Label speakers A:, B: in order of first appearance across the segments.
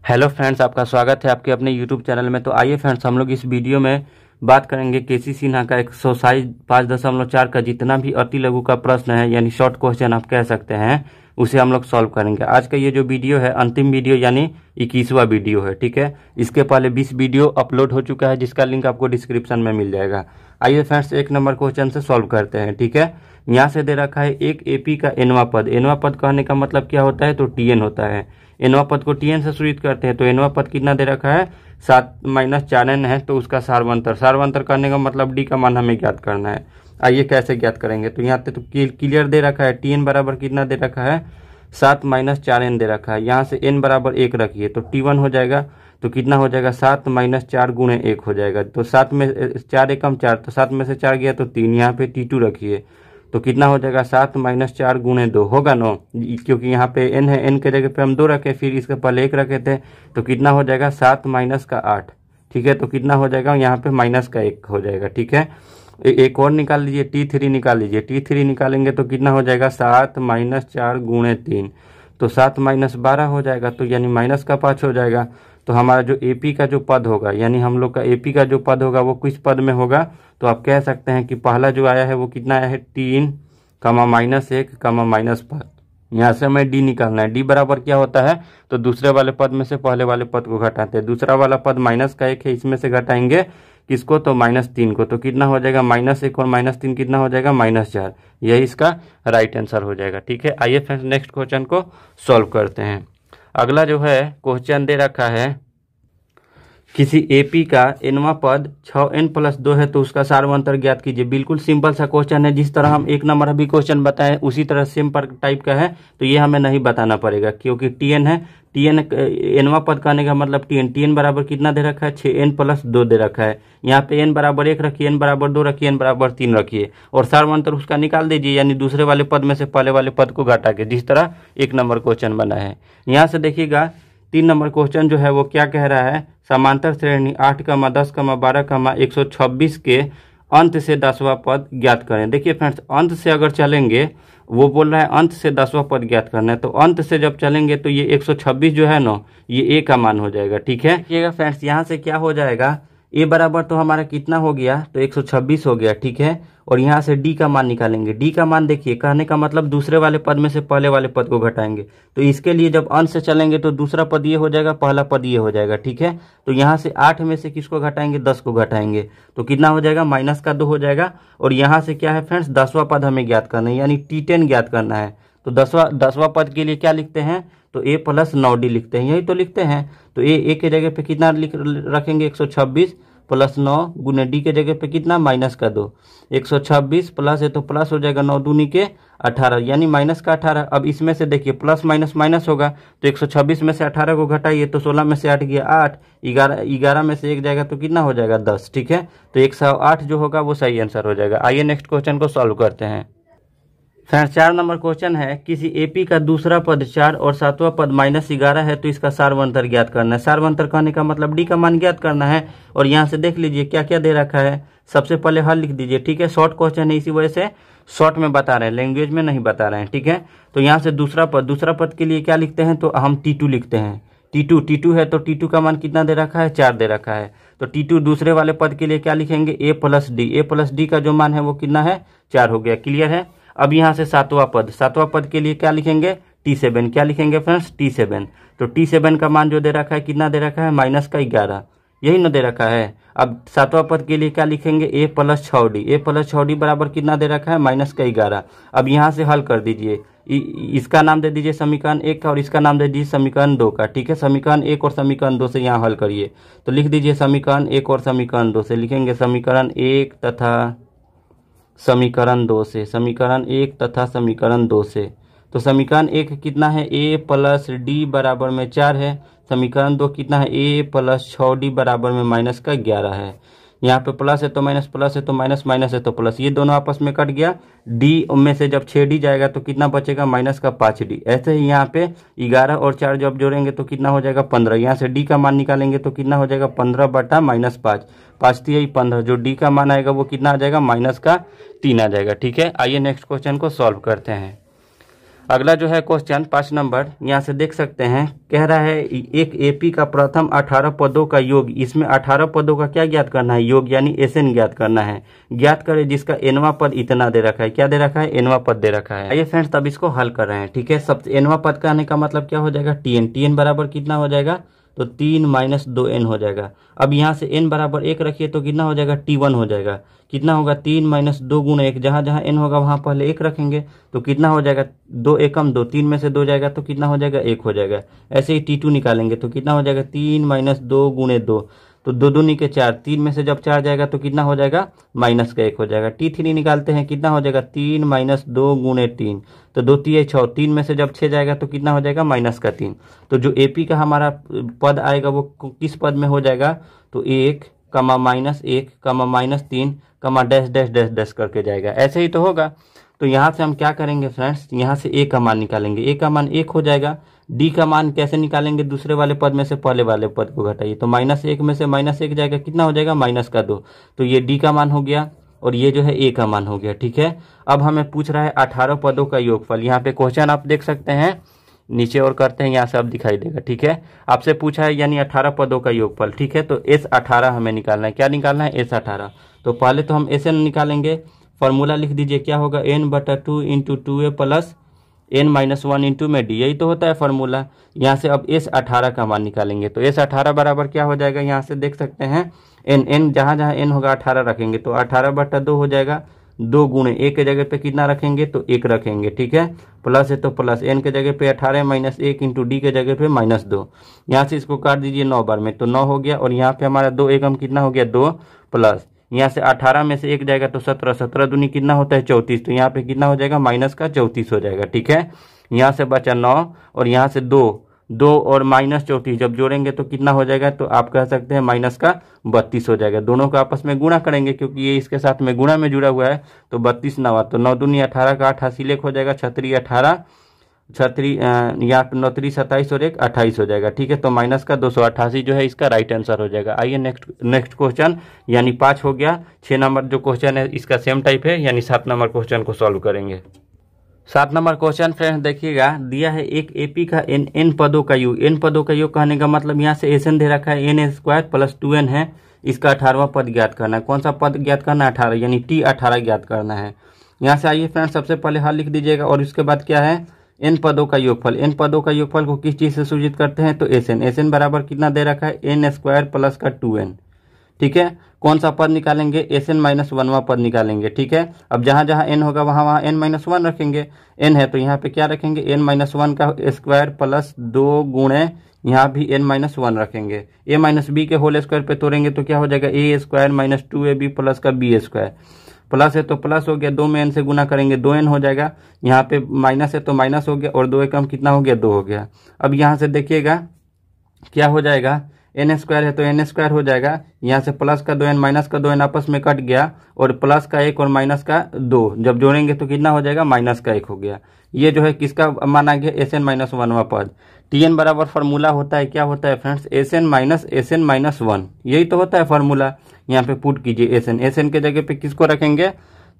A: Hello friends, आपका स्वागत है आपके अपने यूट्यूब चैनल में। तो आइए फ्रेंड्स, हम लोग इस वीडियो में बात करेंगे केसी सिन्हा का एक्सरसाइज 5.4 का जितना भी अति लघु का प्रश्न है, यानी शॉर्ट क्वेश्चन आप कह सकते हैं, उसे हम लोग सॉल्व करेंगे। आज का ये जो वीडियो है अंतिम वीडियो यानी 21वां वीडियो है, ठीक है। इसके पहले 20 वीडियो अपलोड हो चुका है, जिसका लिंक आपको डिस्क्रिप्शन में मिल जाएगा। आइए फ्रेंड्स, 1 नंबर क्वेश्चन से सॉल्व करते हैं, ठीक है। यहाँ से दे रखा है एक एपी का एनवा पद। एनवा पद कहने का मतलब क्या होता है, तो टीएन होता है। एनवा पद को टीएन से सूचित करते हैं। तो एनवा पद कितना दे रखा है, 7-4n है, तो उसका सार्वंतर करने का मतलब डी का मान हमें ज्ञात करना है। आइए कैसे ज्ञात करेंगे। तो यहाँ पे तो क्लियर दे रखा है, टीएन बराबर कितना दे रखा है, 7-4n दे रखा है। यहाँ से n बराबर 1 रखिए तो t1 हो जाएगा। तो कितना हो जाएगा, 7-4 गुणे 1 हो जाएगा। तो 7 में 4 एकम 4, तो 7 में से 4 गया तो 3। यहाँ पे t2 रखिए तो कितना हो जाएगा, 7-4 गुणे 2 होगा नो, क्योंकि यहाँ पे n है, n के जगह पे हम 2 रखे, फिर इसके पहले 1 रखे थे। तो कितना हो जाएगा, 7 - 8, ठीक है। तो कितना हो जाएगा, यहाँ पे -1 हो जाएगा, ठीक है। एक और निकाल लीजिए, t3 निकाल लीजिए। t3 निकालेंगे तो कितना हो जाएगा, 7-4 गुणे 3, तो 7 - 12 हो जाएगा, तो यानी -5 हो जाएगा। तो हमारा जो एपी का जो पद होगा, यानी हम लोग का एपी का जो पद होगा वो किस पद में होगा, तो आप कह सकते हैं कि पहला जो आया है वो कितना आया है, 3, -1, -5। यहाँ से हमें डी निकालना है। डी बराबर क्या होता है, तो दूसरे वाले पद में से पहले वाले पद को घटाते हैं। दूसरा वाला पद -1 है, इसमें से घटाएंगे किसको, तो -3 को। तो कितना हो जाएगा, -1 और -3 कितना हो जाएगा, -4। यही इसका राइट आंसर हो जाएगा, ठीक है। आइए फ्रेंड्स, नेक्स्ट क्वेश्चन को सॉल्व करते हैं। अगला जो है क्वेश्चन दे रखा है, किसी एपी का एनवा पद 6n+2 है, तो उसका सार्वंतर ज्ञात कीजिए। बिल्कुल सिंपल सा क्वेश्चन है। जिस तरह हम 1 नंबर अभी क्वेश्चन बताए उसी तरह सेम पर टाइप का है, तो ये हमें नहीं बताना पड़ेगा, क्योंकि टीएन है। टीएन एनवा पद कहने का मतलब टीएन बराबर कितना दे रखा है, 6n+2 दे रखा है। यहाँ पे n बराबर 1 रखिए, n बराबर 2 रखिए, n बराबर 3 रखिए, और सार्वंतर उसका निकाल दीजिए, यानी दूसरे वाले पद में से पहले वाले पद को घटा के, जिस तरह 1 नंबर क्वेश्चन बना है। यहाँ से देखिएगा 3 नंबर क्वेश्चन जो है वो क्या कह रहा है, समांतर श्रेणी 8, 10, 12, 126 के अंत से 10वां पद ज्ञात करें। देखिए फ्रेंड्स, अंत से अगर चलेंगे, वो बोल रहा है अंत से 10वां पद ज्ञात करना है, तो अंत से जब चलेंगे तो ये 126 जो है ना, ये ए का मान हो जाएगा, ठीक है। देखिएगा फ्रेंड्स, यहाँ से क्या हो जाएगा, ए बराबर तो हमारा कितना हो गया, तो 126 हो गया, ठीक है। और यहाँ से डी का मान निकालेंगे। डी का मान देखिए, कहने का मतलब दूसरे वाले पद में से पहले वाले पद को घटाएंगे। तो इसके लिए जब अंश से चलेंगे तो दूसरा पद ये हो जाएगा, पहला पद ये हो जाएगा, ठीक है। तो यहाँ से 8 में से किसको घटाएंगे, 10 को घटाएंगे, तो कितना हो जाएगा, -2 हो जाएगा। और यहाँ से क्या है फ्रेंड्स, 10वां पद हमें ज्ञात करना है, यानी T10 ज्ञात करना है। तो 10वां पद के लिए क्या लिखते हैं, तो a + 9d लिखते हैं, यही तो लिखते हैं। तो ए के जगह पे कितना रखेंगे, 126 + 9 गुने डी के जगह पे कितना, -2। 126 प्लस है तो प्लस हो जाएगा, 9 दूनी के 18, यानी -18। अब इसमें से देखिए प्लस माइनस होगा, तो 126 में से 18 को घटाइए तो 16 में से 8 गया 8, 11 में से 1 जाएगा तो कितना हो जाएगा, 10, ठीक है। तो 108 जो होगा वो सही आंसर हो जाएगा। आइए नेक्स्ट क्वेश्चन को सॉल्व करते हैं। फ्रेंड्स, 4 नंबर क्वेश्चन है, किसी एपी का दूसरा पद 4 और 7वां पद -11 है, तो इसका सार्वंतर ज्ञात करना है। सार्वंतर कहने का मतलब डी का मान ज्ञात करना है। और यहाँ से देख लीजिए क्या क्या दे रखा है। सबसे पहले हल लिख दीजिए, ठीक है। शॉर्ट क्वेश्चन है, इसी वजह से शॉर्ट में बता रहे हैं, लैंग्वेज में नहीं बता रहे हैं, ठीक है। तो यहाँ से दूसरा पद के लिए क्या लिखते हैं, तो हम T2 लिखते हैं। T2 है, तो T2 का मान कितना दे रखा है, 4 दे रखा है। तो T2 दूसरे वाले पद के लिए क्या लिखेंगे, a + d का जो मान है वो कितना है, 4 हो गया, क्लियर है। अब यहाँ से 7वां पद के लिए क्या लिखेंगे, T7, क्या लिखेंगे फ्रेंड्स, T7। तो T7 का मान जो दे रखा है, कितना दे रखा है, -11, यही ना दे रखा है। अब 7वां पद के लिए क्या लिखेंगे, a + 6d बराबर कितना दे रखा है, -11। अब यहाँ से हल कर दीजिए, इसका नाम दे दीजिए समीकरण 1 का, और इसका नाम दे दीजिए समीकरण 2 का, ठीक है। समीकरण 1 और समीकरण 2 से यहाँ हल करिए, तो लिख दीजिए समीकरण 1 और समीकरण 2 से, लिखेंगे समीकरण 1 तथा समीकरण 2 से, समीकरण 1 तथा समीकरण 2 से। तो समीकरण 1 कितना है, a + d बराबर में 4 है। समीकरण 2 कितना है, a + 6d बराबर में -11 है। यहाँ पे प्लस है तो माइनस, प्लस है तो माइनस, माइनस है तो प्लस, ये दोनों आपस में कट गया। d में से जब 6d जाएगा तो कितना बचेगा, -5d। ऐसे ही यहाँ पे 11 और 4 जब जोड़ेंगे तो कितना हो जाएगा, 15। यहाँ से d का मान निकालेंगे तो कितना हो जाएगा, 15/-5, 5 3 15। जो d का मान आएगा वो कितना आ जाएगा, -3 आ जाएगा, ठीक है। आइए नेक्स्ट क्वेश्चन को सॉल्व करते हैं। अगला जो है क्वेश्चन 5 नंबर, यहाँ से देख सकते हैं, कह रहा है एक एपी का प्रथम 18 पदों का योग। इसमें 18 पदों का क्या ज्ञात करना है? योग यानी एसएन ज्ञात करना है। ज्ञात करें जिसका एनवा पद इतना दे रखा है। क्या दे रखा है? एनवा पद दे रखा है। आइए फ्रेंड्स तब इसको हल कर रहे हैं। ठीक है, सबसे एनवा पद का आने का मतलब क्या हो जाएगा? टीएन। टीएन बराबर कितना हो जाएगा? तो 3 माइनस 2n हो जाएगा। अब यहाँ से n बराबर 1 रखिए तो कितना हो जाएगा? T1 हो जाएगा। कितना होगा? 3 माइनस 2 गुना 1, जहाँ जहाँ n होगा वहाँ पहले 1 रखेंगे तो कितना हो जाएगा? 2 एकम 2, 3 में से 2 जाएगा तो कितना हो जाएगा? 1 हो जाएगा। ऐसे ही T2 निकालेंगे तो कितना हो जाएगा? 3 माइनस 2 गुने 2, तो 2 दूनी के 4, 3 में से जब 4 जाएगा तो कितना हो जाएगा? माइनस का 1 हो जाएगा। T3 निकालते हैं, कितना हो जाएगा? 3 माइनस 2 गुने 3, तो 2 3 6, 3 में से जब 6 जाएगा तो कितना हो जाएगा? माइनस का 3। तो जो एपी का हमारा पद आएगा वो किस पद में हो जाएगा? तो 1 कमा माइनस 1 कमा माइनस 3 कमा डैश डैश डैश डैश करके जाएगा। ऐसे ही तो होगा। तो यहाँ से हम क्या करेंगे फ्रेंड्स? यहाँ से ए का मान निकालेंगे। ए का मान 1 हो जाएगा। डी का मान कैसे निकालेंगे? दूसरे वाले पद में से पहले वाले पद को घटाइए, तो माइनस 1 में से माइनस 1 जाएगा, कितना हो जाएगा? माइनस का 2। तो ये डी का मान हो गया और ये जो है ए का मान हो गया। ठीक है, अब हमें पूछ रहा है 18 पदों का योगफल। यहाँ पे क्वेश्चन आप देख सकते हैं, नीचे और करते हैं, यहाँ से अब दिखाई देगा। ठीक है, आपसे पूछा है यानी 18 पदों का योगफल। ठीक है, तो S18 हमें निकालना है। क्या निकालना है? S18। तो पहले तो हम SN निकालेंगे। फॉर्मूला लिख दीजिए, क्या होगा? n/2 into 2a plus n-1 into में डी। यही तो होता है फॉर्मूला। यहाँ से अब S18 का मान निकालेंगे तो S18 बराबर क्या हो जाएगा? यहाँ से देख सकते हैं n जहाँ जहाँ n होगा 18 रखेंगे तो 18/2 हो जाएगा। 2 गुणे ए के जगह पे कितना रखेंगे? तो 1 रखेंगे। ठीक है, प्लस है तो प्लस, n के जगह पे 18 माइनस 1 इंटू डी के जगह पे माइनस 2। यहाँ से इसको काट दीजिए 9 बार में, तो 9 हो गया। और यहाँ पे हमारा 2 एकम कितना हो गया? 2 प्लस, यहाँ से 18 में से 1 जाएगा तो 17, 17 दूनी कितना होता है? 34। तो यहाँ पे कितना हो जाएगा? माइनस का 34 हो जाएगा। ठीक है, यहाँ से बचा 9 और यहाँ से 2 और माइनस 34 जब जोड़ेंगे तो कितना हो जाएगा? तो आप कह सकते हैं माइनस का 32 हो जाएगा। दोनों को आपस में गुणा करेंगे क्योंकि ये इसके साथ में गुणा में जुड़ा हुआ है। तो 32 9, तो 9 दूनी 18 का 88 लेख हो जाएगा। 6 18, 6 यहाँ पे 9 27 और 1 28 हो जाएगा। ठीक है, तो माइनस का 288 जो है इसका राइट आंसर हो जाएगा। आइए नेक्स्ट क्वेश्चन, यानी 5 हो गया। 6 नंबर जो क्वेश्चन है इसका सेम टाइप है, यानी 7 नंबर क्वेश्चन को सॉल्व करेंगे। 7 नंबर क्वेश्चन फ्रेंड्स देखिएगा, दिया है एक एपी का एन पदों का योग। एन पदों का योग कहने का मतलब यहाँ से एसएन दे रखा है, n² प्लस 2n है। इसका 18वां पद ज्ञात करना है। कौन सा पद ज्ञात करना है? 18, यानी T18 ज्ञात करना है। यहाँ से आइए फ्रेंड्स, सबसे पहले हल लिख दीजिएगा और उसके बाद क्या है? एन पदों का योगफल। एन पदों का योगफल को किस चीज से सूचित करते हैं? तो एसएन। एसएन बराबर कितना दे रखा है? n² प्लस का 2n। ठीक है, कौन सा पद निकालेंगे? SN-1वां पद निकालेंगे। ठीक है, अब जहां जहां n होगा वहां वहां n-1 रखेंगे। n है तो यहाँ पे क्या रखेंगे? n-1 का स्क्वायर प्लस 2 गुणे यहाँ भी n-1 रखेंगे। a माइनस बी के होल स्क्वायर पे तोड़ेंगे तो क्या हो जाएगा? a² माइनस 2ab प्लस का b²। प्लस है तो प्लस हो गया, 2 में n से गुना करेंगे 2n हो जाएगा। यहाँ पे माइनस है तो माइनस हो गया और 2 एकम कितना हो गया? 2 हो गया। अब यहाँ से देखिएगा क्या हो जाएगा? n² है तो n² हो जाएगा। यहाँ से प्लस का 2n माइनस का 2n आपस में कट गया और प्लस का 1 और माइनस का 2 जब जोड़ेंगे तो कितना हो जाएगा? माइनस का 1 हो गया। ये जो है किसका माना गया? SN-1वां पद। Tn बराबर फार्मूला होता है, क्या होता है फ्रेंड्स? SN-1, यही तो होता है फार्मूला। यहाँ पे पुट कीजिए SN। SN के जगह पे किसको रखेंगे?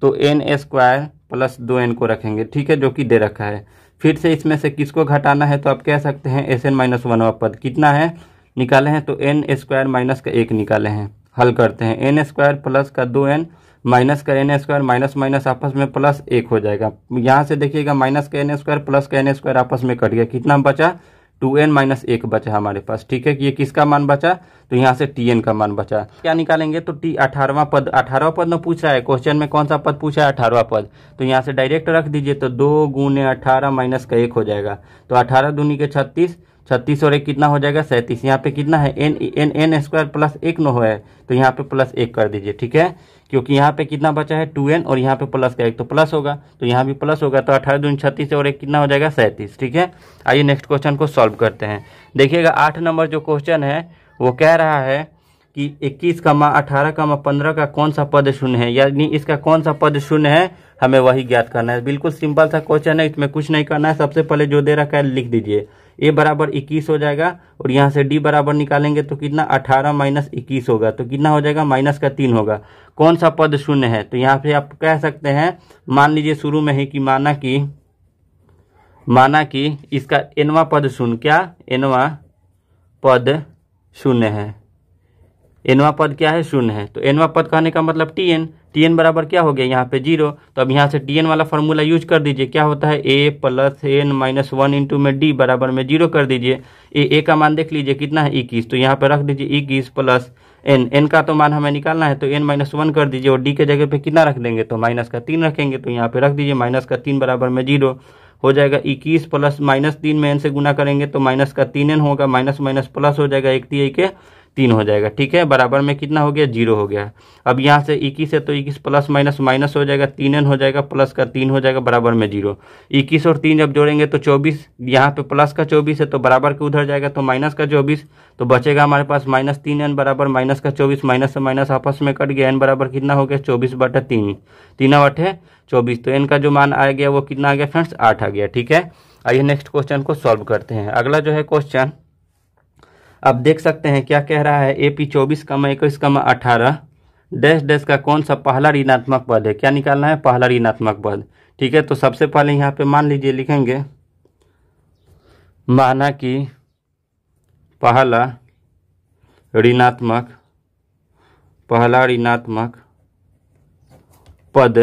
A: तो n² प्लस 2n को रखेंगे। ठीक है, जो कि दे रखा है। फिर से इसमें से किसको घटाना है? तो आप कह सकते हैं SN-1वां पद कितना है निकाले हैं? तो n² माइनस का 1 निकाले हैं। हल करते हैं, n² प्लस का 2n माइनस का n² माइनस माइनस आपस में प्लस 1 हो जाएगा। यहाँ से देखिएगा माइनस का n² प्लस का n² आपस में कट गया। कितना बचा? 2n माइनस 1 बचा हमारे पास। ठीक है, कि ये किसका मान बचा? तो यहाँ से Tn का मान बचा। क्या निकालेंगे? तो T18वां पद। 18वां पद में पूछ रहा है क्वेश्चन में, कौन सा पद पूछा है? 18वां पद। तो यहाँ से डायरेक्ट रख दीजिए, तो 2 गुणे 18 माइनस का 1 हो जाएगा। तो 18 दूनी के 36, 36 और 1 कितना हो जाएगा? 37। यहाँ पे कितना है? n² प्लस 1 न है तो यहाँ पे प्लस 1 कर दीजिए। ठीक है, क्योंकि यहाँ पे कितना बचा है? 2n और यहाँ पे प्लस का 1 तो प्लस होगा, तो यहाँ भी प्लस होगा। तो 18 दूनी 36 और 1 कितना हो जाएगा? 37। ठीक है, आइए नेक्स्ट क्वेश्चन को सॉल्व करते हैं। देखिएगा 8 नंबर जो क्वेश्चन है वो कह रहा है कि 21, 18, 15 का कौन सा पद शून्य है, यानी इसका कौन सा पद शून्य है हमें वही ज्ञात करना है। बिल्कुल सिंपल सा क्वेश्चन है, इसमें कुछ नहीं करना है। सबसे पहले जो दे रखा है लिख दीजिए। a बराबर 21 हो जाएगा और यहाँ से d बराबर निकालेंगे तो कितना? 18 माइनस 21 होगा, तो कितना हो जाएगा? माइनस का 3 होगा। कौन सा पद शून्य है? तो यहाँ पे आप कह सकते हैं, मान लीजिए शुरू में ही कि माना कि इसका nवां पद शून्य, क्या nवां पद शून्य है, nवां पद क्या है, शून्य है। तो nवां पद कहने का मतलब tn बराबर क्या हो गया यहाँ पे 0। तो अब यहाँ से tn वाला फॉर्मूला यूज कर दीजिए, क्या होता है a plus n minus 1 into में d बराबर में 0 कर दीजिए। a का मान देख लीजिए कितना है 21, तो यहाँ पे रख दीजिए 21 प्लस n का तो मान हमें निकालना है, तो n माइनस 1 कर दीजिए और d के जगह पे कितना रख देंगे, तो माइनस का 3 रखेंगे, तो यहाँ पे रख दीजिए माइनस का 3 बराबर में 0 हो जाएगा। 21 प्लस माइनस 3 में n से गुना करेंगे तो माइनस का 3n होगा, माइनस माइनस प्लस हो जाएगा, 1 3 के 3 हो जाएगा, ठीक है, बराबर में कितना हो गया, 0 हो गया। अब यहाँ से 21 है तो 21 प्लस माइनस माइनस हो जाएगा, 3n हो जाएगा, प्लस का 3 हो जाएगा, बराबर में 0। 21 और 3 जब जोड़ेंगे तो 24, यहाँ पे प्लस का 24 है तो बराबर के उधर जाएगा तो माइनस का 24, तो बचेगा हमारे पास माइनस 3n बराबर माइनस का 24, माइनस से माइनस आपस में कट गया, n बराबर कितना हो गया 24/3, 3/24। तो n का जो मान आ गया वो कितना आ गया फ्रेंड्स, 8 आ गया, ठीक है। आइए नेक्स्ट क्वेश्चन को सॉल्व करते हैं। अगला जो है क्वेश्चन अब देख सकते हैं क्या कह रहा है, AP 24,21,18 डैश डैश का कौन सा पहला ऋणात्मक पद है, क्या निकालना है, पहला ऋणात्मक पद, ठीक है। तो सबसे पहले यहाँ पे मान लीजिए लिखेंगे, माना कि पहला ऋणात्मक पद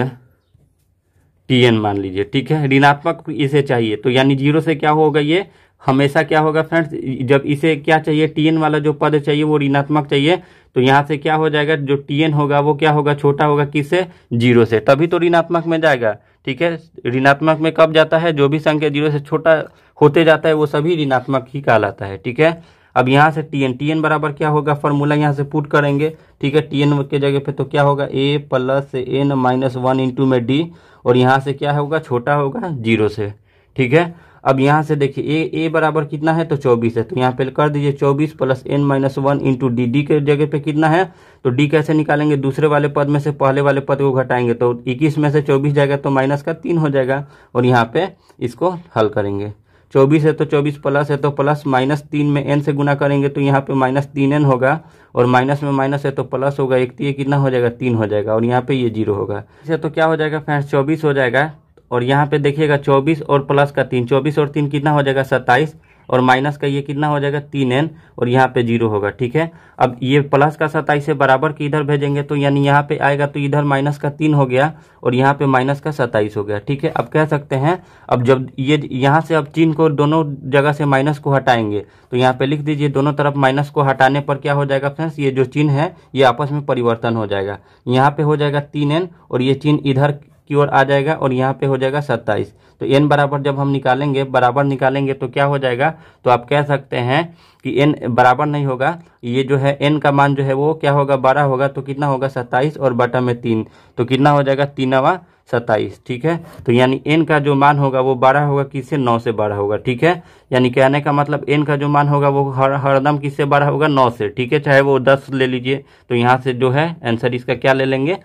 A: tn मान लीजिए, ठीक है, ऋणात्मक इसे चाहिए, तो यानी 0 से क्या होगा, ये हमेशा क्या होगा फ्रेंड्स, जब इसे क्या चाहिए, tn वाला जो पद चाहिए वो ऋणात्मक चाहिए, तो यहाँ से क्या हो जाएगा, जो tn होगा वो क्या होगा, छोटा होगा किससे, 0 से, तभी तो ऋणात्मक में जाएगा, ठीक है। ऋणात्मक में कब जाता है, जो भी संख्या 0 से छोटा होते जाता है वो सभी ऋणात्मक ही कहलाता है, ठीक है। अब यहाँ से tn बराबर क्या होगा, फॉर्मूला यहाँ से पुट करेंगे, ठीक है, tn के जगह पे तो क्या होगा, a plus n minus 1 into में d, और यहाँ से क्या होगा, छोटा होगा 0 से, ठीक है। अब यहाँ से देखिए a बराबर कितना है, तो 24 है, तो यहाँ पे कर दीजिए 24 plus n minus 1 into D के जगह पे कितना है, तो d कैसे निकालेंगे, दूसरे वाले पद में से पहले वाले पद को घटाएंगे, तो 21 में से 24 जाएगा तो माइनस का 3 हो जाएगा, और यहाँ पे इसको हल करेंगे, 24 है तो 24 प्लस है तो प्लस, माइनस 3 में n से गुना करेंगे तो यहाँ पे माइनस 3n होगा, और माइनस में माइनस है तो प्लस होगा, 1 3 कितना हो जाएगा, 3 हो जाएगा, और यहाँ पे ये 0 होगा, इसे तो क्या हो जाएगा फ्रेंड्स, 24 हो जाएगा, और यहाँ पे देखिएगा 24 और प्लस का 3, 24 और 3 कितना हो जाएगा 27, और माइनस का ये कितना हो जाएगा 3n, और यहाँ पे 0 होगा, ठीक है। अब ये प्लस का 27 से बराबर के इधर भेजेंगे तो यानी यहाँ पे आएगा तो इधर माइनस का 3 हो गया, और यहाँ पे माइनस का 27 हो गया, ठीक है। अब कह सकते हैं, अब जब ये यहाँ से अब चिन्ह को दोनों जगह से माइनस को हटाएंगे तो यहाँ पे लिख दीजिए, दोनों तरफ माइनस को हटाने पर क्या हो जाएगा फ्रेंड्स, ये जो चिन्ह है ये आपस में परिवर्तन हो जाएगा, यहाँ पे हो जाएगा 3n और ये चिन्ह इधर की ओर आ जाएगा, और यहाँ पे हो जाएगा 27। तो n बराबर जब हम निकालेंगे, बराबर निकालेंगे तो क्या हो जाएगा, तो आप कह सकते हैं कि n बराबर नहीं होगा, ये जो है n का मान जो है वो क्या होगा, 12 होगा, तो कितना होगा 27 और बटा में 3, तो कितना हो जाएगा 3×27, ठीक है। तो यानी n का जो मान होगा वो 12 होगा, किससे, 9 से 12 होगा, ठीक है। यानी कहने का मतलब n का जो मान होगा वो हरदम किससे 12 होगा, 9 से, ठीक है, चाहे वो 10 ले लीजिए, तो यहाँ से जो है आंसर इसका क्या ले लेंगे,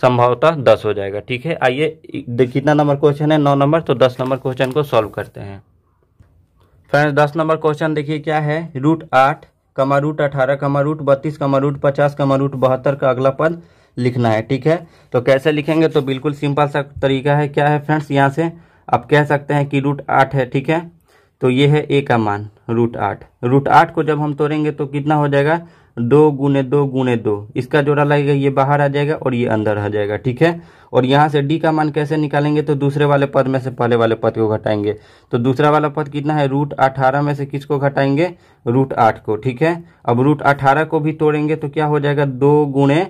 A: संभवतः 10 हो जाएगा, ठीक है। आइए कितना नंबर क्वेश्चन है, 9 नंबर, तो 10 नंबर क्वेश्चन को सॉल्व करते हैं। फ्रेंड्स 10 नंबर क्वेश्चन देखिए क्या है, √8, √18, √32, √50, √72 का अगला पद लिखना है, ठीक है। तो कैसे लिखेंगे, तो बिल्कुल सिंपल सा तरीका है, क्या है फ्रेंड्स, यहाँ से आप कह सकते हैं कि √8 है, ठीक है, तो ये है a का मान √8 को जब हम तोड़ेंगे तो कितना हो जाएगा, 2 × 2 × 2, इसका जोड़ा लगेगा, ये बाहर आ जाएगा और ये अंदर आ जाएगा, ठीक है। और यहाँ से d का मान कैसे निकालेंगे, तो दूसरे वाले पद में से पहले वाले पद को घटाएंगे, तो दूसरा वाला पद कितना है, √18 में से किसको घटाएंगे, √8 को, ठीक है। अब √18 को भी तोड़ेंगे तो क्या हो जाएगा, 2 ×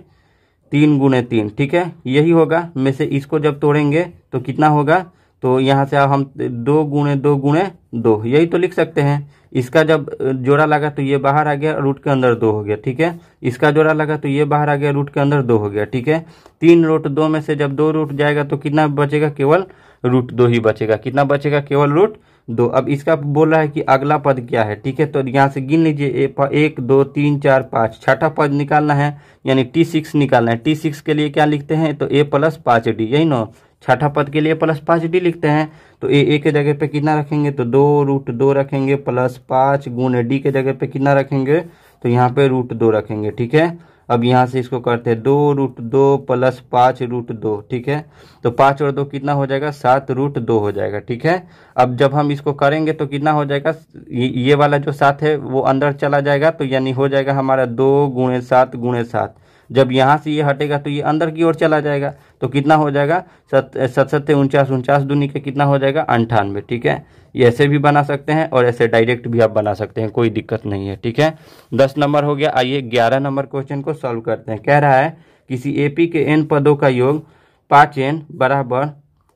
A: 3 × 3, ठीक है, यही होगा, में से इसको जब तोड़ेंगे तो कितना होगा, तो यहाँ से हम 2 × 2 × 2 यही तो लिख सकते हैं। इसका जब जोड़ा लगा तो ये बाहर आ गया, रूट के अंदर 2 हो गया, ठीक है। इसका जोड़ा लगा तो ये बाहर आ गया, रूट के अंदर 2 हो गया, ठीक है। 3√2 में से जब 2 रूट जाएगा तो कितना बचेगा, केवल √2 ही बचेगा, कितना बचेगा, केवल √2। अब इसका बोल रहा है कि अगला पद क्या है, ठीक है, तो यहाँ से गिन लीजिए, 1 2 3 4 5, छठा पद निकालना है, यानी T6 निकालना है। T6 के लिए क्या लिखते हैं, तो a + 5d, यही ना, छठा पद के लिए +5d लिखते हैं, तो a के जगह पे कितना रखेंगे, तो 2√2 रखेंगे, +5 × d के जगह पे कितना रखेंगे, तो यहाँ पे √2 रखेंगे, ठीक है। अब यहाँ से इसको करते हैं 2√2 प्लस 5√2, ठीक है। तो 5 और 2 कितना हो जाएगा, 7√2 हो जाएगा, ठीक है। अब जब हम इसको करेंगे तो कितना हो जाएगा, ये वाला जो 7 है वो अंदर चला जाएगा, तो यानी हो जाएगा हमारा 2 × 7 × 7। जब यहाँ से ये हटेगा तो ये अंदर की ओर चला जाएगा, तो कितना हो जाएगा, 7×7 = 49, 49 दूनी के कितना हो जाएगा, 98, ठीक है। ये ऐसे भी बना सकते हैं और ऐसे डायरेक्ट भी आप बना सकते हैं, कोई दिक्कत नहीं है, ठीक है। 10 नंबर हो गया। आइए 11 नंबर क्वेश्चन को सॉल्व करते हैं। कह रहा है किसी एपी के n पदों का योग 5n बराबर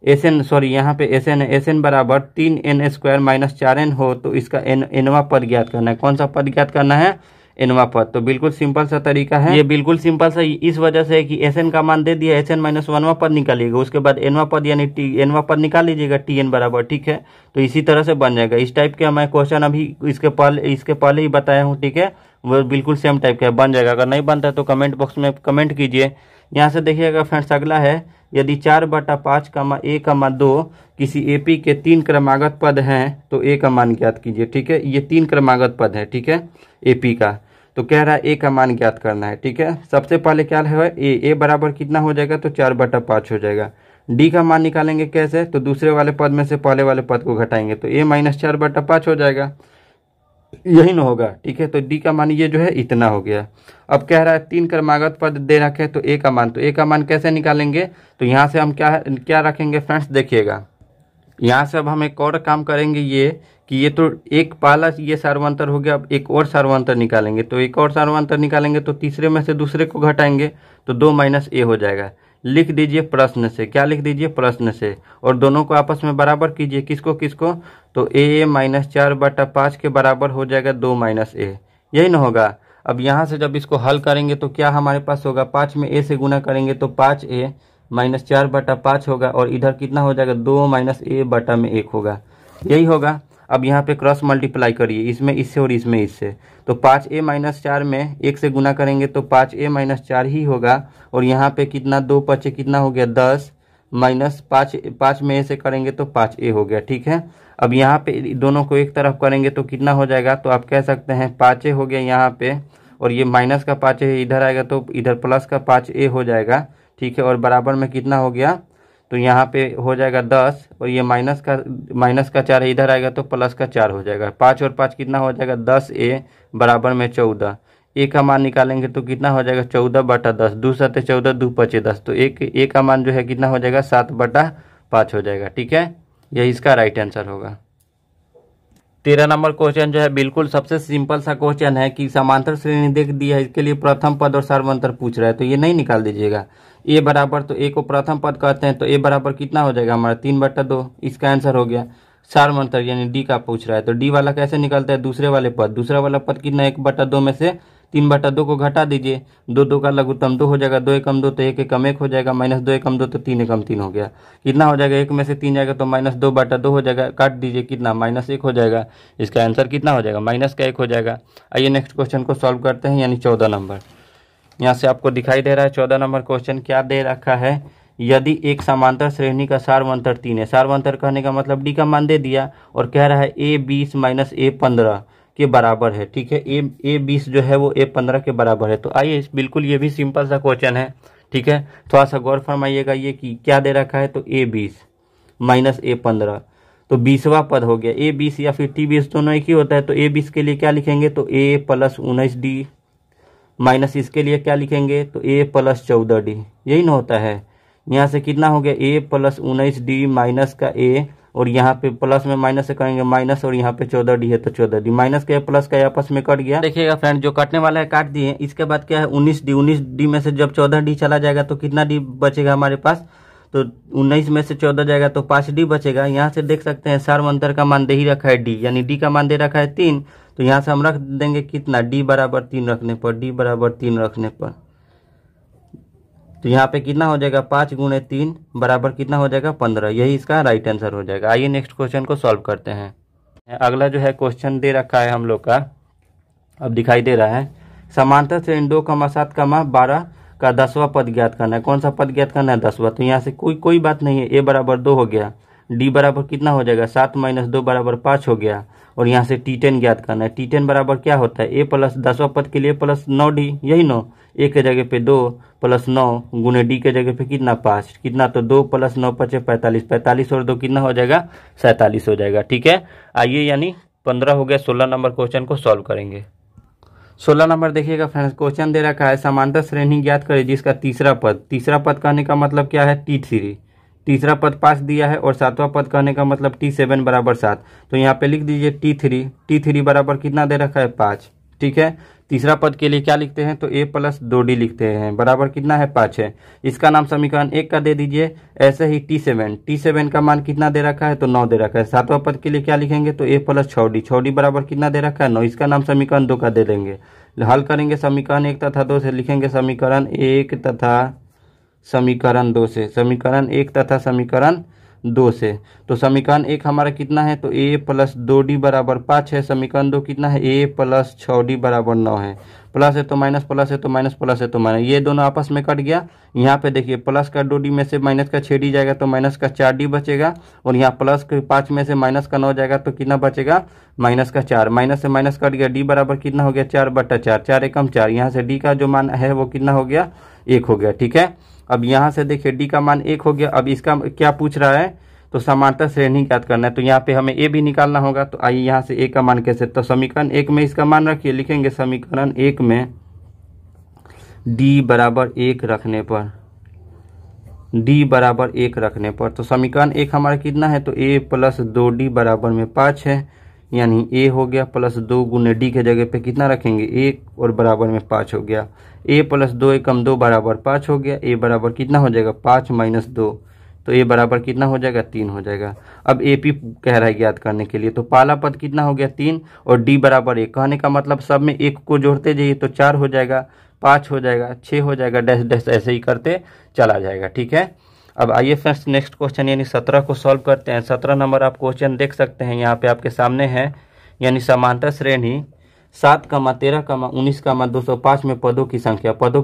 A: Sn, सॉरी यहाँ पे Sn है, Sn बराबर 3n² - 4n हो तो इसका nवां पद ज्ञात करना है। कौन सा पद ज्ञात करना है, nवां पद। तो बिल्कुल सिंपल सा तरीका है, ये बिल्कुल सिंपल सा इस वजह से है कि Sn का मान दे दिया, Sn - 1वां पद निकालिएगा, उसके बाद nवां पद यानी nवां पद निकाल लीजिएगा, Tn बराबर, ठीक है। तो इसी तरह से बन जाएगा। इस टाइप का मैं क्वेश्चन अभी इसके पहले ही बताया हूँ, ठीक है। वो बिल्कुल सेम टाइप का बन जाएगा। अगर नहीं बनता है तो कमेंट बॉक्स में कमेंट कीजिए। यहाँ से देखिएगा फ्रेंड्स, अगला है यदि 4/5, a, 2 किसी एपी के 3 क्रमागत पद हैं तो a का मान ज्ञात कीजिए, ठीक है। ये 3 क्रमागत पद है, ठीक है, एपी का। तो कह रहा है a का मान ज्ञात करना है, ठीक है। सबसे पहले क्या है, a बराबर कितना हो जाएगा, तो 4/5 हो जाएगा। d का मान निकालेंगे कैसे, तो दूसरे वाले पद में से पहले वाले पद को घटाएंगे तो a - 4/5 हो जाएगा, यही ना होगा, ठीक है। तो d का मान ये जो है इतना हो गया। अब कह रहा है 3 क्रमागत पद दे रखे तो a का मान, तो a का मान कैसे निकालेंगे, तो यहाँ से हम क्या रखेंगे फ्रेंड्स, देखिएगा। यहाँ से अब हम एक और काम करेंगे, ये कि ये तो एक पहला ये सार्वंतर हो गया, अब एक और सार्वंतर निकालेंगे। तो एक और सार्वंतर निकालेंगे तो तीसरे में से दूसरे को घटाएंगे तो 2 - a हो जाएगा। लिख दीजिए प्रश्न से, क्या लिख दीजिए, प्रश्न से, और दोनों को आपस में बराबर कीजिए। किसको किसको, तो a - 4/5 के बराबर हो जाएगा 2 - a, यही ना होगा। अब यहाँ से जब इसको हल करेंगे तो क्या हमारे पास होगा, 5 में a से गुना करेंगे तो 5a - 4/5 होगा, और इधर कितना हो जाएगा, 2 - a में 1 होगा, यही होगा। अब यहाँ पे क्रॉस मल्टीप्लाई करिए, इसमें इससे और इसमें इससे, तो 5a - 4 में 1 से गुना करेंगे तो 5a - 4 ही होगा, और यहाँ पे कितना 2 5 कितना हो गया 10, -5 में a से करेंगे तो 5a हो गया, ठीक है। अब यहाँ पे दोनों को एक तरफ करेंगे तो कितना हो जाएगा, तो आप कह सकते हैं 5a हो गया यहाँ पे, और ये माइनस का 5a इधर आएगा तो इधर प्लस का 5a हो जाएगा, ठीक है। और बराबर में कितना हो गया, तो यहाँ पे हो जाएगा 10, और ये माइनस का 4 है, इधर आएगा तो प्लस का 4 हो जाएगा। 5 और 5 कितना हो जाएगा, 10a बराबर में 14। a का मान निकालेंगे तो कितना हो जाएगा, 14/10, 2 × 7 = 14, 2 × 5 = 10, तो a का मान जो है कितना हो जाएगा, 7/5 हो जाएगा, ठीक है। यही इसका राइट आंसर होगा। 13 नंबर क्वेश्चन जो है बिल्कुल सबसे सिंपल सा क्वेश्चन है कि समांतर श्रेणी देख दी है, इसके लिए प्रथम पद और सार्वंतर पूछ रहा है, तो ये नहीं निकाल दीजिएगा। a बराबर, तो a को प्रथम पद कहते हैं, तो a बराबर कितना हो जाएगा हमारा 3/2, इसका आंसर हो गया। सार्वंतर यानी d का पूछ रहा है, तो d वाला कैसे निकलता है, दूसरे वाले पद, दूसरा वाला पद कितना 1/2 में से 3/2 को घटा दीजिए, 2 2 का लघुत्तम 2 हो जाएगा, 2 एकम 2 तो 1 एकम 1 हो जाएगा, -2 एकम 2 तो 3 एकम 3 हो गया। कितना हो जाएगा, 1 में से 3 जाएगा तो -2/2 हो जाएगा, काट दीजिए, कितना -1 हो जाएगा। इसका आंसर कितना हो जाएगा, -1 हो जाएगा। आइए नेक्स्ट क्वेश्चन को सॉल्व करते हैं, यानी 14 नंबर। यहाँ से आपको दिखाई दे रहा है 14 नंबर क्वेश्चन क्या दे रखा है, यदि एक समांतर श्रेणी का सार्वंतर 3 है, सार्वंतर कहने का मतलब d का मान दे दिया, और कह रहा है a 20 - a 15 के बराबर है, ठीक है। a 20 जो है वो a 15 के बराबर है। तो आइए बिल्कुल ये भी सिंपल सा क्वेश्चन है, ठीक है। थोड़ा सा गौर फरमाइएगा, ये कि क्या दे रखा है, तो a 20 - a 15, तो 20वां पद हो गया। a 20 या फिर t 20 दोनों एक ही होता है, तो a 20 के लिए क्या लिखेंगे, तो a + 19d, माइनस इसके लिए क्या लिखेंगे, तो a + 14d, यही ना होता है। यहाँ से कितना हो गया, a + 19d माइनस का a, और यहाँ पे प्लस में माइनस से करेंगे माइनस, और यहाँ पे 14d है तो 14d, माइनस का प्लस का आपस में कट गया। देखिएगा फ्रेंड, जो कटने वाला है काट दिए। इसके बाद क्या है 19d में से जब 14d चला जाएगा तो कितना d बचेगा हमारे पास, तो 19 में से 14 जाएगा तो 5d बचेगा। यहाँ से देख सकते हैं सार्वंतर का मान दे ही रखा है d, यानी d का मान दे रखा है 3, तो यहाँ से हम रख देंगे कितना, d बराबर 3 रखने पर, d बराबर 3 रखने पर, तो यहाँ पे कितना हो जाएगा 5 × 3 बराबर कितना हो जाएगा 15, यही इसका राइट आंसर हो जाएगा। आइए नेक्स्ट क्वेश्चन को सॉल्व करते हैं। अगला जो है क्वेश्चन दे रखा है हम लोग का, अब दिखाई दे रहा है, समांतर श्रेणी 2,7, 12 का 10वां पद ज्ञात करना है। कौन सा पद ज्ञात करना है, 10वां। तो यहाँ से कोई बात नहीं है, a बराबर 2 हो गया, d बराबर कितना हो जाएगा 7 - 2 बराबर 5 हो गया, और यहाँ से T10 ज्ञात करना है। T10 बराबर क्या होता है, a प्लस 10वां पद के लिए प्लस 9d, यही 9, a के जगह पे 2 प्लस 9 गुने d के जगह पे कितना 5, कितना तो 2 प्लस 9 5 45, 45 और 2 कितना हो जाएगा 47 हो जाएगा। ठीक है, आइए यानी 15 हो गया। 16 नंबर क्वेश्चन को सॉल्व करेंगे। 16 नंबर देखिएगा फ्रेंड्स, क्वेश्चन दे रखा है समांतर श्रेणी ज्ञात करें जिसका तीसरा पद कहने का मतलब क्या है T3, तीसरा पद 5 दिया है और 7वां पद कहने का मतलब T7 बराबर 7। तो यहाँ पे लिख दीजिए T3 बराबर कितना दे रखा है 5। ठीक है, तीसरा पद के लिए क्या लिखते हैं तो a प्लस 2d लिखते हैं, बराबर कितना है 5 है। इसका नाम समीकरण 1 का दे दीजिए। ऐसे ही T7 का मान कितना दे रखा है तो 9 दे रखा है। 7वां पद के लिए क्या लिखेंगे तो a प्लस 6d बराबर कितना दे रखा है 9, इसका नाम समीकरण 2 का दे देंगे। हल करेंगे समीकरण 1 तथा 2 से, लिखेंगे समीकरण 1 तथा समीकरण 2 से, समीकरण 1 तथा समीकरण 2 से। तो समीकरण 1 हमारा कितना है तो a प्लस 2d बराबर 5 है। समीकरण 2 कितना है a प्लस 6d बराबर 9 है। प्लस है तो माइनस, प्लस है तो माइनस, प्लस है तो माइनस, ये दोनों आपस में कट गया। यहाँ पे देखिए प्लस का 2d में से माइनस का 6d जाएगा तो माइनस का 4d बचेगा, और यहाँ प्लस के 5 में से माइनस का 9 जाएगा तो कितना बचेगा माइनस का 4, माइनस से माइनस कट गया, d बराबर कितना हो गया 4/4, 4 एकम 4। यहाँ से d का जो मान है वो कितना हो गया 1 हो गया। ठीक है, अब यहाँ से देखिए d का मान 1 हो गया। अब इसका क्या पूछ रहा है तो समांतर श्रेणी ज्ञात करना है, तो यहाँ पे हमें a भी निकालना होगा। तो आइए यहाँ से a का मान कैसे, तो समीकरण 1 में इसका मान रखिए, लिखेंगे समीकरण 1 में d बराबर 1 रखने पर, d बराबर 1 रखने पर, तो समीकरण 1 हमारा कितना है तो a प्लस 2d बराबर में 5 है, यानी a हो गया प्लस 2 गुने d के जगह पे कितना रखेंगे 1 और बराबर में 5 हो गया। a प्लस 2 एकम 2 बराबर 5 हो गया। a बराबर कितना हो जाएगा 5 माइनस 2, तो a बराबर कितना हो जाएगा 3 हो जाएगा। अब AP कह रहा है ज्ञात करने के लिए, तो पहला पद कितना हो गया 3 और d बराबर 1, कहने का मतलब सब में 1 को जोड़ते जाइए तो 4 हो जाएगा, 5 हो जाएगा, 6 हो जाएगा, डैश डैश ऐसे ही करते चला जाएगा। ठीक है, अब आइए फ्रेंड्स नेक्स्ट क्वेश्चन यानी 17 को सॉल्व करते हैं। 17 नंबर आप क्वेश्चन देख सकते हैं, यहाँ पे आपके सामने है, यानी समांतर श्रेणी 7, 13, 19, 205 में पदों की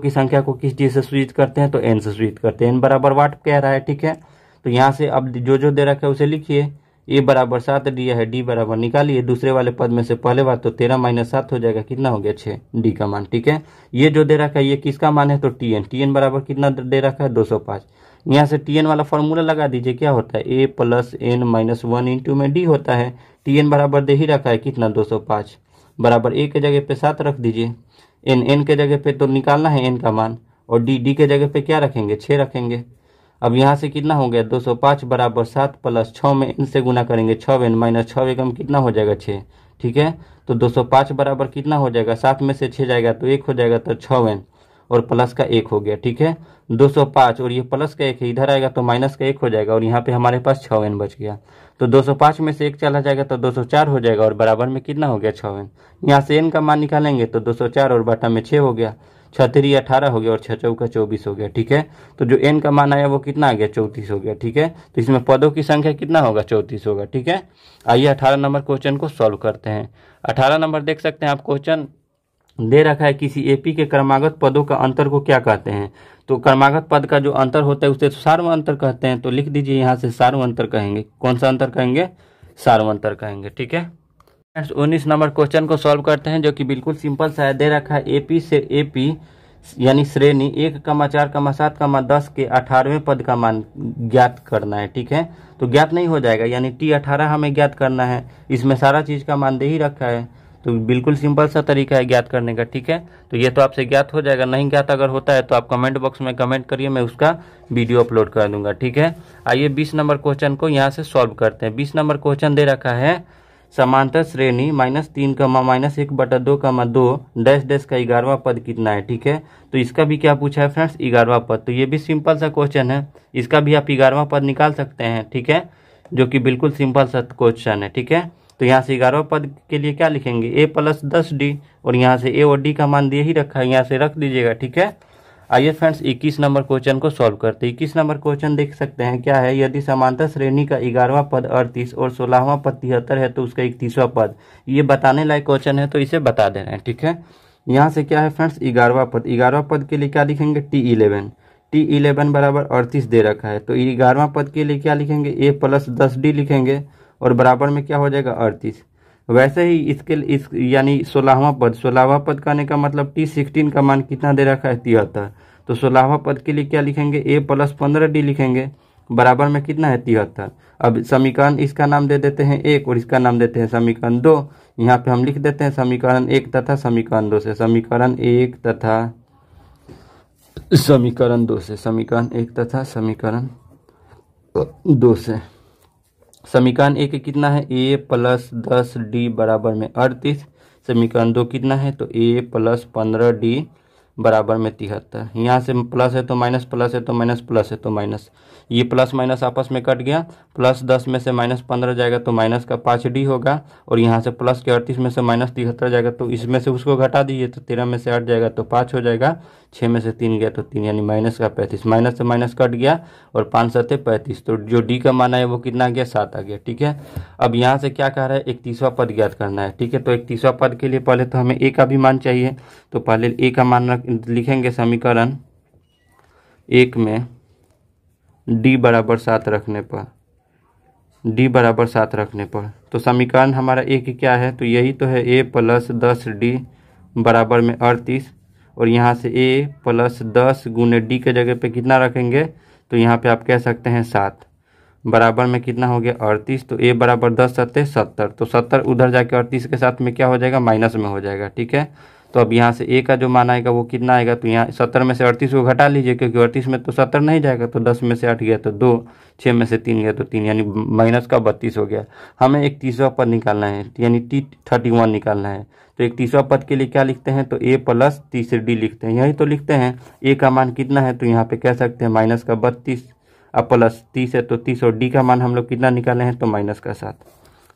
A: संख्या को किस चीज से सूचित करते हैं तो n से सूचित करते हैं। n बराबर वाट कह रहा है। ठीक है, तो यहाँ से अब जो दे रखा है उसे लिखिए। a बराबर 7 दिया है, d बराबर निकालिए दूसरे वाले पद में से पहले बार, तो 13 माइनस 7 हो जाएगा, कितना हो गया 6, d का मान। ठीक है, ये जो दे रखा है ये किसका मान है तो Tn बराबर कितना दे रखा है 205। यहाँ से Tn वाला फॉर्मूला लगा दीजिए, क्या होता है a plus n minus 1 into में d होता है। Tn बराबर दे ही रखा है कितना 205, बराबर a के जगह पे 7 रख दीजिए, n के जगह पे तो निकालना है n का मान, और d के जगह पे क्या रखेंगे 6 रखेंगे। अब यहाँ से कितना हो गया 205 बराबर 7 प्लस 6 में n से गुना करेंगे 6n माइनस 6 एकम कितना हो जाएगा 6। ठीक है, तो 205 बराबर कितना हो जाएगा, 7 में से 6 जाएगा तो 1 हो जाएगा, तो 6n और प्लस का 1 हो गया। ठीक है, 205 और ये प्लस का 1 है, इधर आएगा तो माइनस का 1 हो जाएगा, और यहाँ पे हमारे पास 6n बच गया। तो 205 में से 1 चला जाएगा तो 204 हो जाएगा, और बराबर में कितना हो गया 6n। यहाँ से n का मान निकालेंगे तो 204 और बटा में 6 हो गया, 6×3 18 हो गया और 6×4 24 हो गया। ठीक है, तो जो n का मान आया वो कितना आ गया 34 हो गया। ठीक है, तो इसमें पदों की संख्या कितना होगा 34 होगा। ठीक है, आइए 18 नंबर क्वेश्चन को सॉल्व करते हैं। 18 नंबर देख सकते हैं आप, क्वेश्चन दे रखा है किसी AP के क्रमागत पदों का अंतर को क्या कहते हैं। तो क्रमागत पद का जो अंतर होता है उसे सार्व अंतर कहते हैं, तो लिख दीजिए यहाँ से सार्व अंतर कहेंगे। कौन सा अंतर कहेंगे, सार्व अंतर कहेंगे। ठीक है, 19 नंबर क्वेश्चन को सॉल्व करते हैं, जो कि बिल्कुल सिंपल सा है। दे रखा है AP से AP यानी श्रेणी 1, 4, 7, 10 के 18वें पद का मान ज्ञात करना है। ठीक है, तो ज्ञात नहीं हो जाएगा, यानी T18 हमें ज्ञात करना है, इसमें सारा चीज का मान दे ही रखा है, तो बिल्कुल सिंपल सा तरीका है ज्ञात करने का। ठीक है, तो ये तो आपसे ज्ञात हो जाएगा, नहीं ज्ञात अगर होता है तो आप कमेंट बॉक्स में कमेंट करिए, मैं उसका वीडियो अपलोड कर दूंगा। ठीक है, आइए 20 नंबर क्वेश्चन को यहाँ से सॉल्व करते हैं। 20 नंबर क्वेश्चन दे रखा है समांतर श्रेणी -3, -1/2, डैश डैश का 11वां पद कितना है। ठीक है, तो इसका भी क्या पूछा है फ्रेंड्स 11वां पद, तो ये भी सिंपल सा क्वेश्चन है, इसका भी आप 11वां पद निकाल सकते हैं। ठीक है, जो कि बिल्कुल सिंपल सा क्वेश्चन है। ठीक है, तो यहाँ से 11वां पद के लिए क्या लिखेंगे a प्लस 10d, और यहाँ से a और d का मान दे ही रखा है, यहाँ से रख दीजिएगा। ठीक है, आइए फ्रेंड्स 21 नंबर क्वेश्चन को सॉल्व करते हैं। 21 नंबर क्वेश्चन देख सकते हैं, क्या है, यदि समांतर श्रेणी का 11वां पद 38 और 16वां पद 73 है तो उसका 31वां पद, ये बताने लायक क्वेश्चन है, तो इसे बता दे रहे हैं। ठीक है, यहाँ से क्या है फ्रेंड्स 11वां पद के लिए क्या लिखेंगे T11 बराबर 38 दे रखा है, तो 11वां पद के लिए क्या लिखेंगे a प्लस 10d लिखेंगे, और बराबर में क्या हो जाएगा 38। वैसे ही इस यानी 16वां पद कहने का मतलब T16 का मान कितना दे रखा है 73। तो 16वां पद के लिए क्या लिखेंगे a + 15d लिखेंगे, बराबर में कितना है 73। अब समीकरण इसका नाम दे देते हैं 1 और इसका नाम देते हैं समीकरण 2। यहाँ पे हम लिख देते हैं समीकरण 1 तथा समीकरण 2 से, समीकरण 1 तथा समीकरण 2 से, समीकरण 1 तथा समीकरण 2 से। समीकरण 1 कितना है a + 10d बराबर में 38। समीकरण 2 कितना है तो a + 15d बराबर में 73। यहाँ से प्लस है तो माइनस, प्लस है तो माइनस, प्लस है तो माइनस, ये प्लस माइनस आपस में कट गया। प्लस 10 में से माइनस 15 जाएगा तो माइनस का 5d होगा, और यहाँ से प्लस के 38 में से माइनस 73 जाएगा तो इसमें से उसको घटा दीजिए तो 13 में से 8 जाएगा तो 5 हो जाएगा, 6 में से 3 गया तो 3, यानी माइनस का 35। माइनस से माइनस कट गया और 5 7 35, तो जो डी का मान है वो कितना आ गया 7 आ गया। ठीक है, अब यहाँ से क्या कह रहा है 31वां पद ज्ञात करना है। ठीक है, तो 31वां पद के लिए पहले तो हमें ए का भी मान चाहिए, तो पहले ए का मान लिखेंगे समीकरण 1 में d बराबर 7 रखने पर, d बराबर 7 रखने पर, तो समीकरण हमारा एक क्या है तो यही तो है a + 10d बराबर में 38, और यहाँ से a + 10 गुने d के जगह पे कितना रखेंगे तो यहाँ पे आप कह सकते हैं 7 बराबर में कितना हो गया 38। तो a बराबर 10 7 70, तो 70 उधर जाके 38 के साथ में क्या हो जाएगा माइनस में हो जाएगा। ठीक है, तो अब यहाँ से a का जो मान आएगा वो कितना आएगा तो यहाँ 70 में से 38 को घटा लीजिए, क्योंकि 38 में तो 70 नहीं जाएगा, तो 10 में से 8 गया तो 2, 6 में से 3 गया तो 3, यानी माइनस का 32 हो गया। हमें 31वां पद निकालना है, यानी T31 निकालना है। तो 31वां पद के लिए क्या लिखते हैं तो a + 30d लिखते हैं, यही तो लिखते हैं। a का मान कितना है तो यहाँ पे कह सकते हैं माइनस का 32, अब प्लस 30 है तो 30, और d का मान हम लोग कितना निकाले हैं तो माइनस का 7,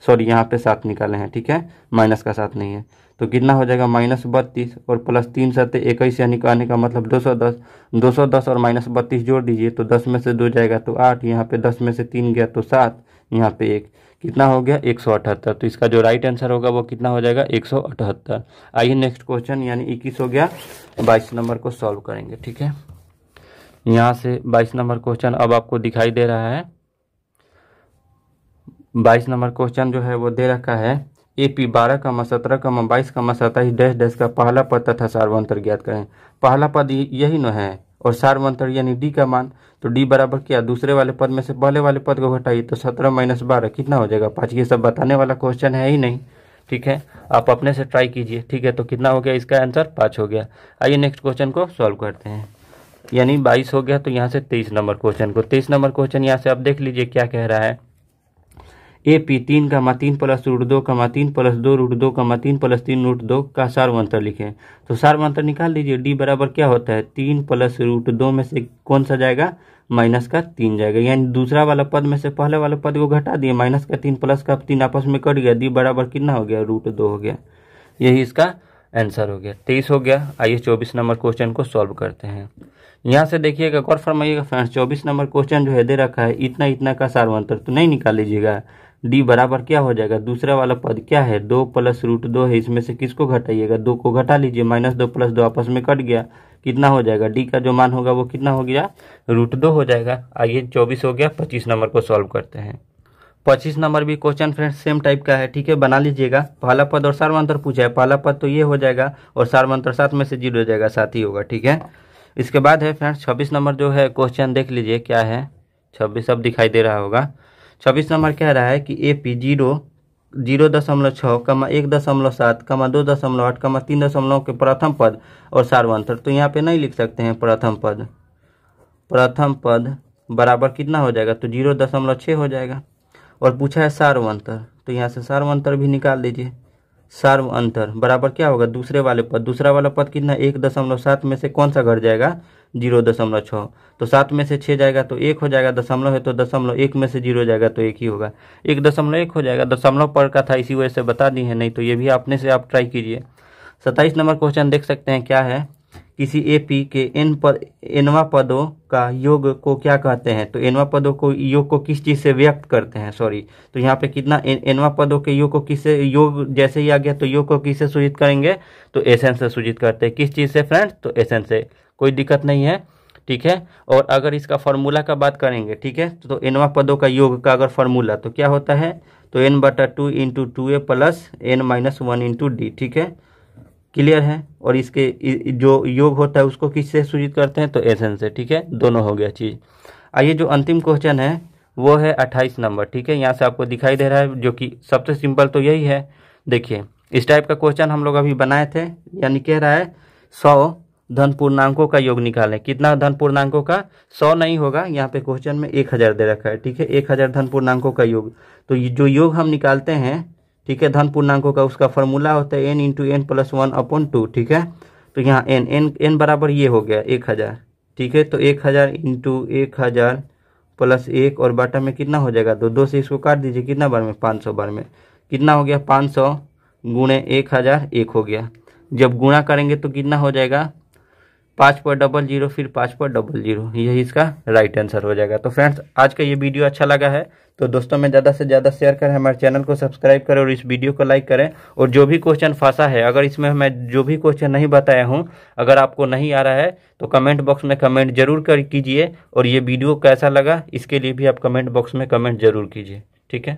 A: सॉरी यहाँ पे 7 निकाले हैं। ठीक है, माइनस का 7 नहीं है, तो कितना हो जाएगा -32 और प्लस 3 7 21, यानी कहने का मतलब 210। 210 और -32 जोड़ दीजिए तो 10 में से 2 जाएगा तो 8, यहाँ पे 10 में से 3 गया तो 7, यहाँ पे 1, कितना हो गया 178। तो इसका जो राइट आंसर होगा वो कितना हो जाएगा 178। आइए नेक्स्ट क्वेश्चन यानी 21 हो गया, 22 नंबर को सॉल्व करेंगे। ठीक है, यहाँ से 22 नंबर क्वेश्चन अब आपको दिखाई दे रहा है। 22 नंबर क्वेश्चन जो है वो दे रखा है AP 12, 17, 22, 27 डैश डैश का पहला पद तथा सार्वंतर ज्ञात करें। पहला पद यही न है और सार्वंतर यानी d का मान, तो d बराबर क्या दूसरे वाले पद में से पहले वाले पद को घटाइए तो 17 - 12 कितना हो जाएगा 5। ये सब बताने वाला क्वेश्चन है ही नहीं। ठीक है, आप अपने से ट्राई कीजिए। ठीक है, तो कितना हो गया इसका आंसर 5 हो गया। आइए नेक्स्ट क्वेश्चन को सॉल्व करते हैं, यानी 22 हो गया। तो यहाँ से 23 नंबर क्वेश्चन को, 23 नंबर क्वेश्चन यहाँ से आप देख लीजिए क्या कह रहा है। AP 3, 3 + √2, 3 + 2 √2, 3 + 3 √2 का सार्वंतर लिखें। तो सार्वंतर निकाल लीजिए, d बराबर क्या होता है 3 + √2 में से कौन सा जाएगा माइनस का 3 जाएगा, यानी दूसरा वाला पद में से पहले वाले पद को घटा दिए, माइनस का 3 प्लस का 3 आपस में कट गया, d बराबर कितना हो गया √2 हो गया। यही इसका आंसर हो गया, 23 हो गया। आइए 24 नंबर क्वेश्चन को सॉल्व करते हैं। यहाँ से देखिएगा, गौर फरमाइएगा फ्रेंड्स, 24 नंबर क्वेश्चन जो है दे रखा है इतना इतना का सार्वंतर, तो नहीं निकाल लीजिएगा। d बराबर क्या हो जाएगा दूसरा वाला पद क्या है 2 + √2 है, इसमें से किसको घटाइएगा 2 को घटा लीजिए, -2 + 2 आपस में कट गया, कितना हो जाएगा d का जो मान होगा वो कितना हो गया √2 हो जाएगा। आइए 24 हो गया, 25 नंबर को सॉल्व करते हैं। 25 नंबर भी क्वेश्चन फ्रेंड्स सेम टाइप का है। ठीक है, बना लीजिएगा। पहला पद और सार्वंतर पूछा है, पहला पद तो ये हो जाएगा और सार्वंतर 7 में से 0 हो जाएगा, 7 ही होगा। ठीक है, इसके बाद है फ्रेंड्स 26 नंबर जो है क्वेश्चन देख लीजिए क्या है। 26 अब दिखाई दे रहा होगा। 26 नंबर कह रहा है कि AP 0, 0.6, 1.7, 2.8, 3 के प्रथम पद और सार्वंतर। तो यहाँ पे नहीं लिख सकते हैं प्रथम पद, प्रथम पद बराबर कितना हो जाएगा तो 0.6 हो जाएगा, और पूछा है सार्वंतर, तो यहाँ से सार्वंतर भी निकाल दीजिए। सार्वंतर बराबर क्या होगा दूसरे वाले पद, दूसरा वाला पद कितना 1.7 में से कौन सा घट जाएगा 0.6, तो 7 में से 6 जाएगा तो 1 हो जाएगा, दशमलव है तो 0.1 में से 0 जाएगा तो 1 ही होगा, 1.1 हो जाएगा। दशमलव पर का था इसी वजह से बता दी है, नहीं तो ये भी अपने से आप ट्राई कीजिए। 27 नंबर क्वेश्चन देख सकते हैं क्या है। किसी AP के nवां पदों का योग को क्या कहते हैं, तो nवां पदों को योग को किस चीज से व्यक्त करते हैं, सॉरी, तो यहाँ पे कितना nवां पदों के योग को किससे, योग जैसे ही आ गया तो योग को किससे सूचित करेंगे तो एसएन से सूचित करते हैं। किस चीज से फ्रेंड्स, तो एसएन से, कोई दिक्कत नहीं है। ठीक है। और अगर इसका फार्मूला का बात करेंगे, ठीक है, तो एनवा पदों का योग का अगर फार्मूला तो क्या होता है, तो n/2 into 2a plus n-1 into D, ठीक है, क्लियर है। और इसके जो योग होता है उसको किससे सूचित करते हैं, तो एसएन से, ठीक है, दोनों हो गया चीज़। आइए जो अंतिम क्वेश्चन है वो है 28 नंबर, ठीक है, यहाँ से आपको दिखाई दे रहा है, जो कि सबसे सिंपल तो यही है। देखिए इस टाइप का क्वेश्चन हम लोग अभी बनाए थे, यानी कह रहा है 100 धन पूर्णांकों का योग निकालें। कितना धन पूर्णांकों का, 100 नहीं होगा, यहाँ पे क्वेश्चन में 1000 दे रखा है, ठीक है, 1000 धन पूर्णांकों का योग। तो ये जो योग हम निकालते हैं, ठीक है, धन पूर्णांकों का, उसका फॉर्मूला होता है n इंटू एन प्लस 1/2, ठीक है। तो यहाँ n बराबर ये हो गया 1000, ठीक है। तो 1000 इंटू 1000 प्लस 1 और बाटा में कितना हो जाएगा, 2 से इसको काट दीजिए, कितना बार में, 500 बार में, कितना हो गया, 500 गुणे 1000 1 हो गया। जब गुणा करेंगे तो कितना हो जाएगा, 5/00 फिर 5/00, यही इसका राइट आंसर हो जाएगा। तो फ्रेंड्स आज का ये वीडियो अच्छा लगा है तो दोस्तों में ज़्यादा से ज़्यादा शेयर करें, हमारे चैनल को सब्सक्राइब करें और इस वीडियो को लाइक करें। और जो भी क्वेश्चन फंसा है, अगर इसमें मैं जो भी क्वेश्चन नहीं बताया हूँ, अगर आपको नहीं आ रहा है तो कमेंट बॉक्स में कमेंट जरूर कीजिए। और ये वीडियो कैसा लगा इसके लिए भी आप कमेंट बॉक्स में कमेंट जरूर कीजिए, ठीक है।